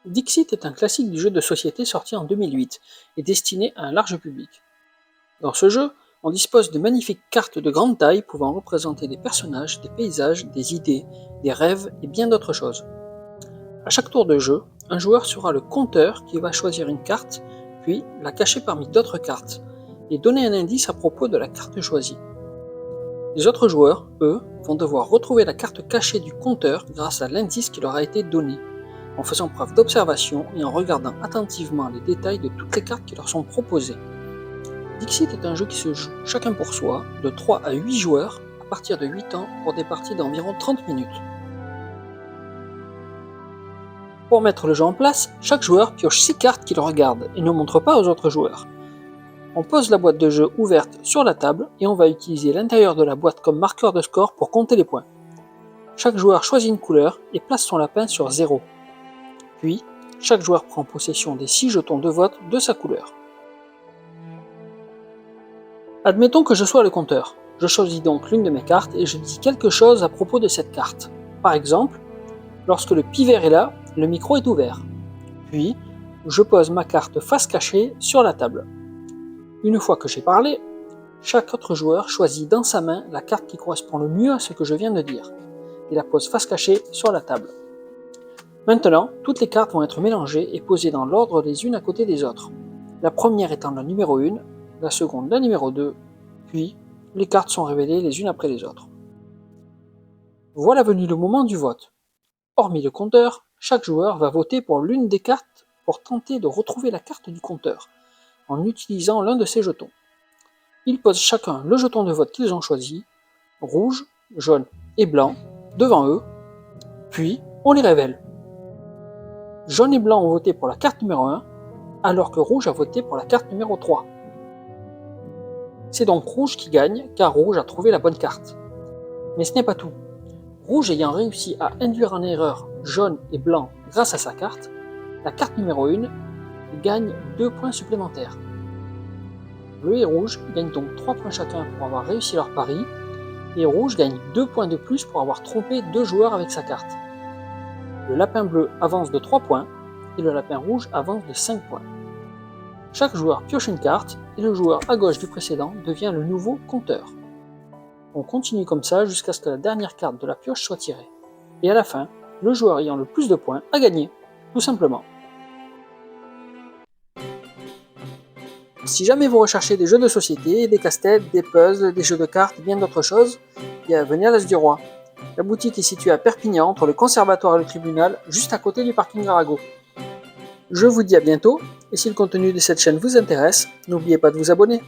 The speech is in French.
Dixit est un classique du jeu de société sorti en 2008 et destiné à un large public. Dans ce jeu, on dispose de magnifiques cartes de grande taille pouvant représenter des personnages, des paysages, des idées, des rêves et bien d'autres choses. À chaque tour de jeu, un joueur sera le compteur qui va choisir une carte, puis la cacher parmi d'autres cartes, et donner un indice à propos de la carte choisie. Les autres joueurs, eux, vont devoir retrouver la carte cachée du compteur grâce à l'indice qui leur a été donné, en faisant preuve d'observation et en regardant attentivement les détails de toutes les cartes qui leur sont proposées. Dixit est un jeu qui se joue chacun pour soi, de 3 à 8 joueurs, à partir de 8 ans pour des parties d'environ 30 minutes. Pour mettre le jeu en place, chaque joueur pioche 6 cartes qu'il regarde et ne montre pas aux autres joueurs. On pose la boîte de jeu ouverte sur la table et on va utiliser l'intérieur de la boîte comme marqueur de score pour compter les points. Chaque joueur choisit une couleur et place son lapin sur 0. Puis, chaque joueur prend possession des 6 jetons de vote de sa couleur. Admettons que je sois le compteur. Je choisis donc l'une de mes cartes et je dis quelque chose à propos de cette carte. Par exemple, lorsque le pivert est là, le micro est ouvert. Puis, je pose ma carte face cachée sur la table. Une fois que j'ai parlé, chaque autre joueur choisit dans sa main la carte qui correspond le mieux à ce que je viens de dire. Il la pose face cachée sur la table. Maintenant, toutes les cartes vont être mélangées et posées dans l'ordre les unes à côté des autres. La première étant la numéro 1, la seconde la numéro 2, puis les cartes sont révélées les unes après les autres. Voilà venu le moment du vote. Hormis le compteur, chaque joueur va voter pour l'une des cartes pour tenter de retrouver la carte du compteur, en utilisant l'un de ses jetons. Ils posent chacun le jeton de vote qu'ils ont choisi, rouge, jaune et blanc, devant eux, puis on les révèle. Jaune et blanc ont voté pour la carte numéro 1, alors que rouge a voté pour la carte numéro 3. C'est donc rouge qui gagne, car rouge a trouvé la bonne carte. Mais ce n'est pas tout. Rouge ayant réussi à induire en erreur jaune et blanc grâce à sa carte, la carte numéro 1 gagne 2 points supplémentaires. Bleu et rouge gagnent donc 3 points chacun pour avoir réussi leur pari, et rouge gagne 2 points de plus pour avoir trompé 2 joueurs avec sa carte. Le lapin bleu avance de 3 points, et le lapin rouge avance de 5 points. Chaque joueur pioche une carte, et le joueur à gauche du précédent devient le nouveau compteur. On continue comme ça jusqu'à ce que la dernière carte de la pioche soit tirée. Et à la fin, le joueur ayant le plus de points a gagné, tout simplement. Si jamais vous recherchez des jeux de société, des casse-têtes, des puzzles, des jeux de cartes et bien d'autres choses, venez à l'As du Roi. La boutique est située à Perpignan, entre le Conservatoire et le Tribunal, juste à côté du parking Arago. Je vous dis à bientôt, et si le contenu de cette chaîne vous intéresse, n'oubliez pas de vous abonner.